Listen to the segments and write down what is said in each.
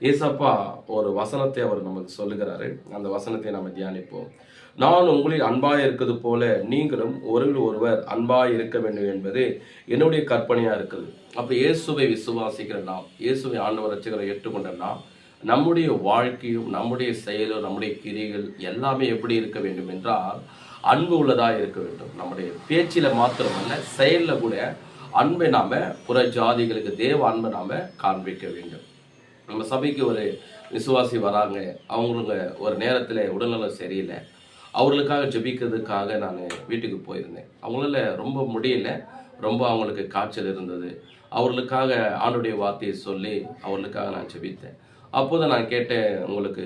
ஏசப்பா ஒரு வசனத்தை அவர் நமக்கு சொல்லுகிறாரு. அந்த வசனத்தை நம்ம தியானிப்போம். நான் உங்களில் அன்பாய் இருக்கிறது போல நீங்களும் ஒருவர் ஒருவர் அன்பாய் இருக்க வேண்டும் என்பது என்னுடைய கற்பனையா இருக்குது. அப்ப இயேசுவை விசுவாசிக்கிற நாம், இயேசுவை ஆண்டவர் ரட்சகரை ஏற்றுக்கொண்ட நாம், நம்முடைய வாழ்க்கையும் நம்முடைய செயலும் நம்முடைய கிரிகள் எல்லாமே எப்படி இருக்க வேண்டும் என்றால் அன்பு உள்ளதா இருக்க வேண்டும். நம்முடைய பேச்சில மாத்திரமல்ல, செயல்ல கூட அன்பை நாம புற ஜாதிகளுக்கு தேவ அன்பை நாம காண்பிக்க வேண்டும். நம்ம சபைக்கு ஒரு விசுவாசி வராங்க, அவங்களுக்கு ஒரு நேரத்தில் உடல்நலம் சரியில்லை, அவர்களுக்காக ஜெபிக்கிறதுக்காக நான் வீட்டுக்கு போயிருந்தேன். அவங்களால ரொம்ப முடியல, ரொம்ப அவங்களுக்கு காய்ச்சல் இருந்தது. அவர்களுக்காக ஆண்டுடைய வார்த்தையை சொல்லி அவர்களுக்காக நான் ஜெபித்தேன். அப்போது நான் கேட்டேன், உங்களுக்கு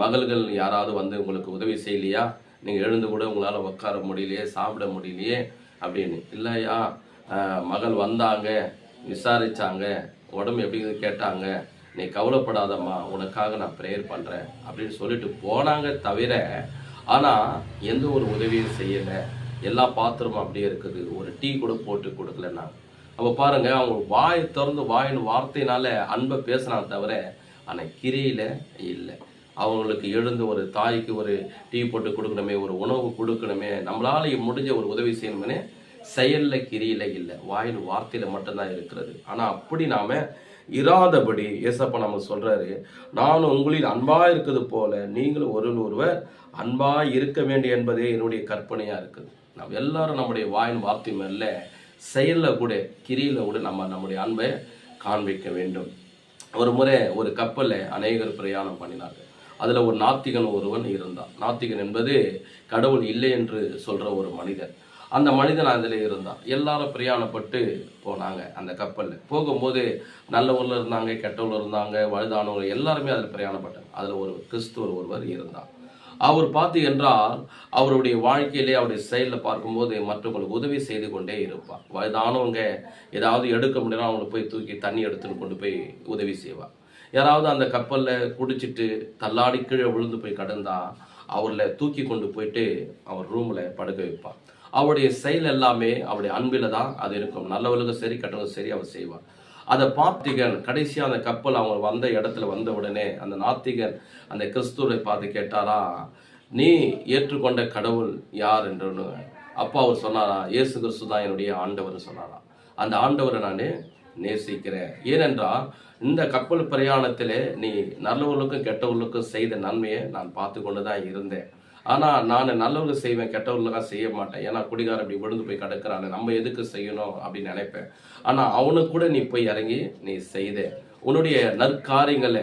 மகள்கள் யாராவது வந்து உங்களுக்கு உதவி செய்யலையா? நீங்கள் எழுந்து கூட உங்களால் உட்கார முடியலையே, சாப்பிட முடியலையே அப்படின்னு. இல்லையா, மகள் வந்தாங்க, விசாரித்தாங்க, உடம்பு எப்படின்னு கேட்டாங்க, நீ கவலைப்படாதம்மா, உனக்காக நான் ப்ரேயர் பண்ணுறேன் அப்படின்னு சொல்லிட்டு போனாங்க தவிர, ஆனால் எந்த ஒரு உதவியும் செய்யலை. எல்லா பாத்திரமும் அப்படியே இருக்குது, ஒரு டீ கூட போட்டு கொடுக்கலன்னா. அப்போ பாருங்க, அவங்க வாய் திறந்து வாயின் வார்த்தையினால அன்பை பேசினா தவிர ஆனால் கிரியில இல்லை. அவங்களுக்கு எழுந்து ஒரு தாய்க்கு ஒரு டீ போட்டு கொடுக்கணுமே, ஒரு உணவு கொடுக்கணுமே, நம்மளால முடிஞ்ச ஒரு உதவி செய்யணுமே, செயல்ல கிரியில இல்லை, வாயின் வார்த்தையில மட்டும்தான் இருக்கிறது. ஆனா அப்படி நாம இராதபடி ஏசப்பா நம்ம சொல்றாரு, நான் உங்களில் அன்பா இருக்கிறது போல நீங்களும் ஒருவர் அன்பா இருக்க வேண்டும் என்பதே என்னுடைய கற்பனையா இருக்குது. நாம் எல்லாரும் நம்முடைய வாயின் வார்த்தை மேல செயல்ல கூட கிரியில கூட நம்முடைய அன்பை காண்பிக்க வேண்டும். ஒரு முறை ஒரு கப்பல்ல அநேகர் பிரயாணம் பண்ணினார்கள். அதுல ஒரு நாத்திகன் ஒருவன் இருந்தான். நாத்திகன் என்பது கடவுள் இல்லை என்று சொல்ற ஒரு மனிதன். அந்த மனிதன் அதில் இருந்தான். எல்லாரும் பிரயாணப்பட்டு போனாங்க. அந்த கப்பலில் போகும்போது நல்லவர்கள் இருந்தாங்க, கெட்டவர்கள் இருந்தாங்க, வயதானவங்க எல்லாருமே அதில் பிரயாணப்பட்டாங்க. அதில் ஒரு கிறிஸ்துவர் ஒருவர் இருந்தார். அவர் பார்த்து என்றால் அவருடைய வாழ்க்கையிலே அவருடைய செயலில் பார்க்கும்போது மற்றவங்களுக்கு உதவி செய்து கொண்டே இருப்பார். வயதானவங்க ஏதாவது எடுக்க முடியலாம், அவங்களை போய் தூக்கி தண்ணி எடுத்துன்னு கொண்டு போய் உதவி செய்வார். யாராவது அந்த கப்பலில் குடிச்சிட்டு தள்ளாடி கீழே விழுந்து போய் கடந்தா அவரில் தூக்கி கொண்டு போயிட்டு அவர் ரூமில் படுக்க வைப்பார். அவருடைய செயல் எல்லாமே அவருடைய அன்பில தான் அது இருக்கும். நல்லவர்களுக்கும் சரி, கெட்டவங்களுக்கும் சரி அவர் செய்வார். அதை நாத்திகன் கடைசியா அந்த கப்பல் அவங்க வந்த இடத்துல வந்த உடனே அந்த நாத்திகன் அந்த கிறிஸ்துவை பார்த்து கேட்டாரா, நீ ஏற்றுக்கொண்ட கடவுள் யார் என்று. அப்பா அவர் சொன்னாரா, இயேசு கிறிஸ்து தான் என்னுடைய ஆண்டவர் சொன்னாரா. அந்த ஆண்டவரை நான் நேசிக்கிறேன். ஏனென்றால் இந்த கப்பல் பிரயாணத்திலே நீ நல்லவர்களுக்கும் கெட்டவர்களுக்கும் செய்த நன்மையை நான் பார்த்து கொண்டு தான் இருந்தேன். ஆனால் நான் நல்லவர்கள் செய்வேன், கெட்டவர்களுக்காக செய்ய மாட்டேன். ஏன்னா குடிகாரம் இப்படி விழுந்து போய் கிடக்கிறாங்க, நம்ம எதுக்கு செய்யணும் அப்படின்னு நினைப்பேன். ஆனால் அவனுக்கு கூட நீ போய் இறங்கி நீ செய்த உன்னுடைய நற்காரியங்களை